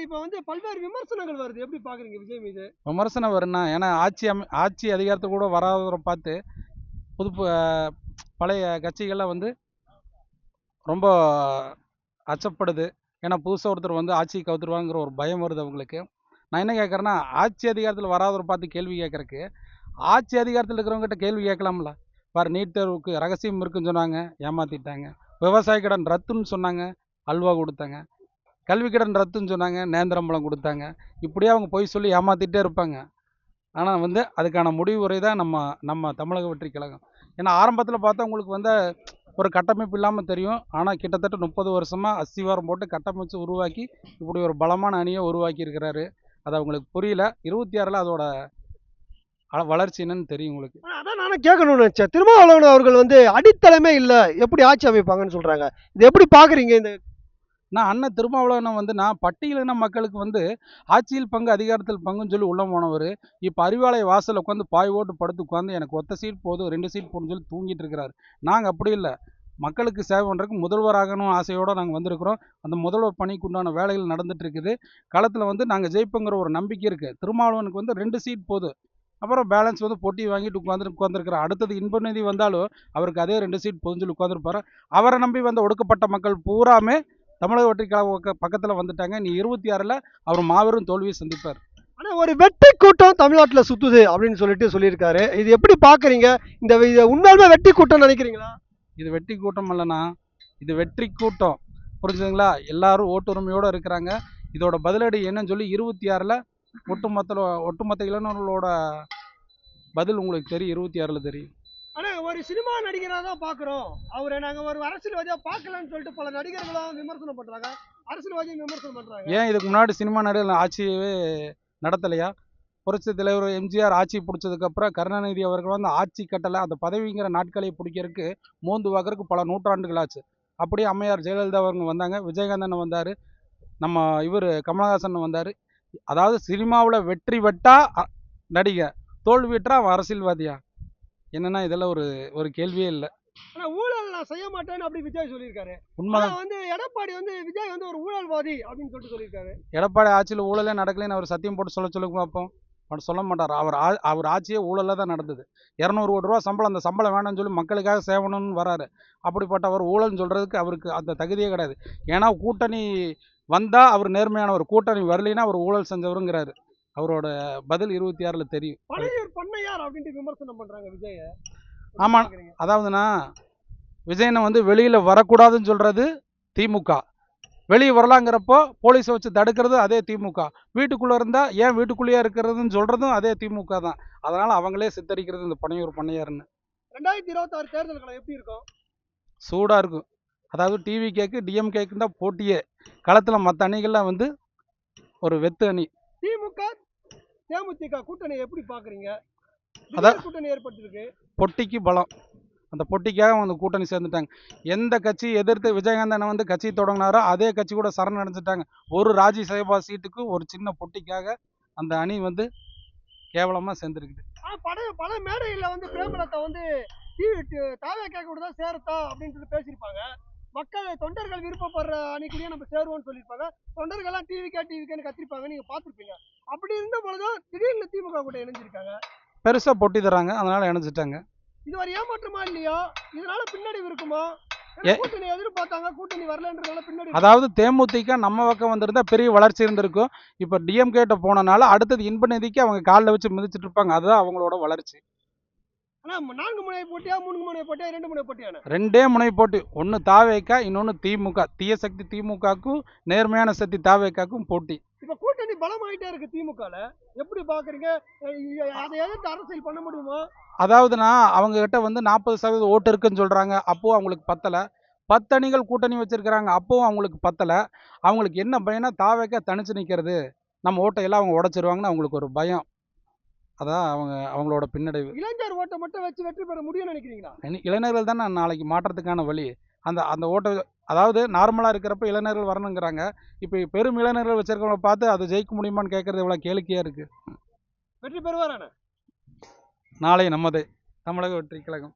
இப்ப வந்து பல்வேறு விமர்சனங்கள் வருது. எப்படி பாக்குறீங்க விஜய் மீது? விமர்சனம் வரும்னா, ஏன்னா ஆட்சி அதிகாரத்துக்கு கூட வராதவரை பார்த்து புது பழைய கட்சிகள்லாம் வந்து ரொம்ப அச்சப்படுது. ஏன்னா புதுசாக ஒருத்தர் வந்து ஆட்சியை கவுத்துருவாங்கிற ஒரு பயம் வருது அவங்களுக்கு. நான் என்ன கேட்குறேன்னா, ஆட்சி அதிகாரத்தில் வராதவரை பார்த்து கேள்வி கேட்குறக்கு ஆட்சி அதிகாரத்தில் இருக்கிறவங்ககிட்ட கேள்வி கேட்கலாம்ல. பாரு, நீட் தேர்வுக்கு ரகசியம் இருக்குன்னு சொன்னாங்க, ஏமாற்றிட்டாங்க. விவசாய கடன் ரத்துன்னு சொன்னாங்க, அல்வா கொடுத்தாங்க. கல்வி கடன் ரத்துன்னு சொன்னாங்க, நேந்திரம்பழம் கொடுத்தாங்க. இப்படியே அவங்க பொய் சொல்லி ஏமாற்றிட்டே இருப்பாங்க. ஆனால் வந்து அதுக்கான முடிவுரை தான் நம்ம தமிழக வெற்றி கழகம். ஏன்னா ஆரம்பத்தில் பார்த்தா உங்களுக்கு வந்து ஒரு கட்டமைப்பு இல்லாமல் தெரியும். ஆனால் கிட்டத்தட்ட 30 வருஷமாக அஸ்திவாரம் போட்டு கட்டமைச்சு உருவாக்கி இப்படி ஒரு பலமான அணியை உருவாக்கி இருக்கிறாரு. அது அவங்களுக்கு புரியல. 26ல் அதோட வளர்ச்சி என்னன்னு தெரியும் உங்களுக்கு. அதான் நானும் கேட்கணும்னு நினைச்சேன். திருமாவளவன் அவர்கள் வந்து அடித்தளமே இல்ல, எப்படி ஆட்சி அமைப்பாங்கன்னு சொல்றாங்க. இது எப்படி பாக்குறீங்க? இந்த நான் அண்ணன் திருமாவளவன் வந்து நான் பட்டியலின மக்களுக்கு வந்து ஆட்சியில் பங்கு அதிகாரத்தில் பங்குன்னு சொல்லி உள்ள போனவர் இப்போ அறிவாலய வாசல் உட்காந்து பாய் ஓட்டு படுத்து உட்காந்து எனக்கு ஒத்த சீட் போதும் 2 சீட் போடணும்னு சொல்லி தூங்கிட்டு இருக்கிறாரு. நாங்கள் அப்படி இல்லை, மக்களுக்கு சேவை பண்ணுறதுக்கு முதல்வராகணும் ஆசையோடு நாங்கள் வந்திருக்கிறோம். அந்த முதல்வர் பணிக்கு உண்டான வேலைகள் நடந்துட்டு இருக்குது. களத்தில் வந்து நாங்கள் ஜெயிப்போங்கிற ஒரு நம்பிக்கை இருக்குது. திருமாவளவனுக்கு வந்து 2 சீட் போதும், அப்புறம் பேலன்ஸ் வந்து பொட்டி வாங்கிட்டு உட்காந்துருக்கிறார். அடுத்தது இன்ப நிதி வந்தாலும் அவருக்கு அதே 2 சீட் போதுன்னு சொல்லி உட்காந்துருப்பாரு. அவரை நம்பி வந்த ஒடுக்கப்பட்ட மக்கள் பூராமே தமிழக வெற்றி கழக பக்கத்தில் வந்துட்டாங்க. நீ 26ல் அவர் மாபெரும் தோல்வியை சந்திப்பார். ஆனா ஒரு வெற்றி கூட்டம் தமிழ்நாட்டுல சுத்துது அப்படின்னு சொல்லியிருக்காரு. இது எப்படி பாக்குறீங்க? இந்த உண்மையாலுமே வெற்றி கூட்டம் நினைக்கிறீங்களா? இது வெற்றி கூட்டம் இல்லைனா, இது வெற்றி கூட்டம். புரிஞ்சுதுங்களா? எல்லாரும் ஓட்டுரிமையோடு இருக்கிறாங்க. இதோட பதிலடி என்னன்னு சொல்லி 26ல் ஒட்டுமொத்த இளைஞர்களோட பதில் உங்களுக்கு தெரியும். 26ல் தெரியும். ஆனா ஒரு சினிமா நடிகராக தான் பாக்குறோம். அவரை நாங்க ஒரு அரசியல்வாதியா பார்க்கலன்னு சொல்லிட்டு பல நடிகர்களும் விமர்சனம் பண்றாங்க, அரசியல்வாதியும் விமர்சனம் பண்றாங்க. ஏன் இதுக்கு முன்னாடி சினிமா நடிகர் ஆட்சியவே நடத்தலையா? புரட்சி தலைவர் எம்ஜிஆர் ஆட்சி பிடிச்சதுக்கப்புறம் கருணாநிதி அவர்கள் வந்து ஆட்சி கட்டலை. அந்த பதவிங்கிற நாட்களை பிடிக்கிறதுக்கு மோந்து வாக்குறதுக்கு பல நூற்றாண்டுகள் ஆச்சு. அப்படியே அம்மையார் ஜெயலலிதா அவங்க வந்தாங்க, விஜயகாந்தன் வந்தார், நம்ம இவர் கமலஹாசன் வந்தார். அதாவது சினிமாவில் வெற்றி வெட்டா நடிகை, தோல்வி விட்டா அவன் அரசியல்வாதியா? என்னன்னா இதெல்லாம் ஒரு கேள்வியே இல்லை. ஆனா ஊழல் நான் செய்ய மாட்டேன்னு அப்படி விஜய் சொல்லியிருக்காரு. உண்மைதான். வந்து எடப்பாடி வந்து விஜய் வந்து ஒரு ஊழல்வாதி அப்படின்னு சொல்லிட்டு சொல்லியிருக்காரு. எடப்பாடி ஆட்சியில் ஊழலே நடக்கலைன்னு அவர் சத்தியம் போட்டு சொல்லுங்க பார்ப்போம். அவர் சொல்ல மாட்டார். அவர் ஆட்சியே ஊழலில் தான் நடந்தது. 200 கோடி ரூபா சம்பளம், அந்த சம்பளம் வேணும்னு சொல்லி மக்களுக்காக சேவணும்னு வராரு. அப்படிப்பட்டவர் ஊழல்னு சொல்கிறதுக்கு அவருக்கு அந்த தகுதியே கிடையாது. ஏன்னா கூட்டணி வந்தால் அவர் நேர்மையானவர், கூட்டணி வரலைன்னா அவர் ஊழல் செஞ்சவருங்கிறாரு. அவரோட பதில் 26ல் தெரியும். பண்ணையார் அப்படின்ட்டு விமர்சனம் பண்றாங்க விஜய. ஆமாம், அதாவதுண்ணா, விஜயனை வந்து வெளியில் வரக்கூடாதுன்னு சொல்கிறது திமுக, வெளியே வரலாங்கிறப்போ போலீஸை வச்சு தடுக்கிறது அதே திமுக, வீட்டுக்குள்ளே இருந்தால் ஏன் வீட்டுக்குள்ளேயே இருக்கிறதுன்னு சொல்கிறதும் அதே திமுக தான். அதனால் அவங்களே சித்தரிக்கிறது இந்த பனையூர் பண்ணையாருன்னு. 2026 தேர்தல்கள் எப்படி இருக்கும்? சூடாக இருக்கும். அதாவது டிவி கேக்கு டிஎம் கேக்கு தான் போட்டியே. களத்தில் மற்ற அணிகள்லாம் வந்து ஒரு வெத்து அணி. திமுக தேமுதிக கூட்டணி எப்படி பார்க்குறீங்க? அதான் கூட்டணி ஏற்பட்டிருக்கு. பொட்டிக்கு பலம். அந்த பொட்டிக்காக வந்து கூட்டணி சேர்ந்துட்டாங்க. எந்த கட்சி எதிர்த்து விஜயகாந்தனை வந்து கட்சி தொடங்கினாரோ அதே கட்சி கூட சரண் அடைஞ்சிட்டாங்க. ஒரு ராஜ்யசபா சீட்டுக்கு ஒரு சின்ன பொட்டிக்காக அந்த அணி வந்து கேவலமாக சேர்ந்துருக்குது. பல மேடைகளில் வந்து பிரேமலதா வந்து தாவேக்கா கூட தான் சேரத்தா அப்படின்னு சொல்லி பேசியிருப்பாங்க. மக்கள் தொண்டர்கள் விருப்பப்படுற அணிக்குள்ளேயே நம்ம சேருவோம்னு சொல்லியிருப்பாங்க. தொண்டர்கள்லாம் டிவிக்கேன்னு கத்திருப்பாங்க, நீங்க பார்த்துருப்பீங்க. அப்படி இருந்த பொழுதும் திடீர்னு திமுக கூட இணைஞ்சிருக்காங்க. பெருசாக பொட்டி தராங்க, அதனால இணைஞ்சிட்டாங்க. இது ஒரு ஏமாற்றமா இல்லையா? இதனால பின்னடைவு இருக்குமா? கூட்டணி எதிர்பார்த்தாங்க, கூட்டணி வரலன்றதால பின்னாடி. அதாவது தேமுதிக நம்ம பக்கம் வந்திருந்தா பெரிய வளர்ச்சி இருந்திருக்கும். இப்போ டிஎம்கேட்ட போனனால அடுத்தது இன்ப நிதிக்கு அவங்க காலில் வச்சு மிதிச்சிட்டு இருப்பாங்க. அதுதான் அவங்களோட வளர்ச்சி. ஆனா 4 முனை போட்டியா, 3 முனை போட்டியா, 2 முனை போட்டியா? 2 முனை போட்டி. ஒன்று தாவேக்கா, இன்னொன்று திமுக. தீய சக்தி திமுகவுக்கும் நேர்மையான சக்தி தாவேக்காக்கும் போட்டி. இப்ப கூட்டணி பலமாயிட்டே இருக்கு திமுகல. எப்படி பாக்குறீங்க? அதை எதிர்த்து அரசியல் பண்ண முடியுமா? அதாவதுனா அவங்க கிட்ட வந்து 40% ஓட்டு இருக்குன்னு சொல்றாங்க. அப்போ அவங்களுக்கு பத்தலை. 10 அணிகள் கூட்டணி வச்சிருக்கிறாங்க, அப்பவும் அவங்களுக்கு பத்தலை. அவங்களுக்கு என்ன பயம்னா தாவேக்கா தனிச்சு நிற்கிறது, நம்ம ஓட்டையெல்லாம் அவங்க உடைச்சிருவாங்கன்னு அவங்களுக்கு ஒரு பயம். அதான் அவங்களோட பின்னடைவு. இளைஞர் ஓட்டை மட்டும் வச்சு வெற்றி பெற முடியும்னு நினைக்கிறீங்களா? இளைஞர்கள் தான் நாளைக்கு மாற்றத்துக்கான வழி. அந்த ஓட்டை, அதாவது நார்மலாக இருக்கிறப்ப இளைஞர்கள் வரணுங்கிறாங்க. இப்போ பெரும் இளைஞர்கள் வச்சிருக்கவங்களை பார்த்து அதை ஜெயிக்க முடியுமான்னு கேட்கறது எவ்வளோ கேளிக்கையாக இருக்குது. வெற்றி பெறுவாரான? நாளை நமது தமிழக வெற்றி கழகம்.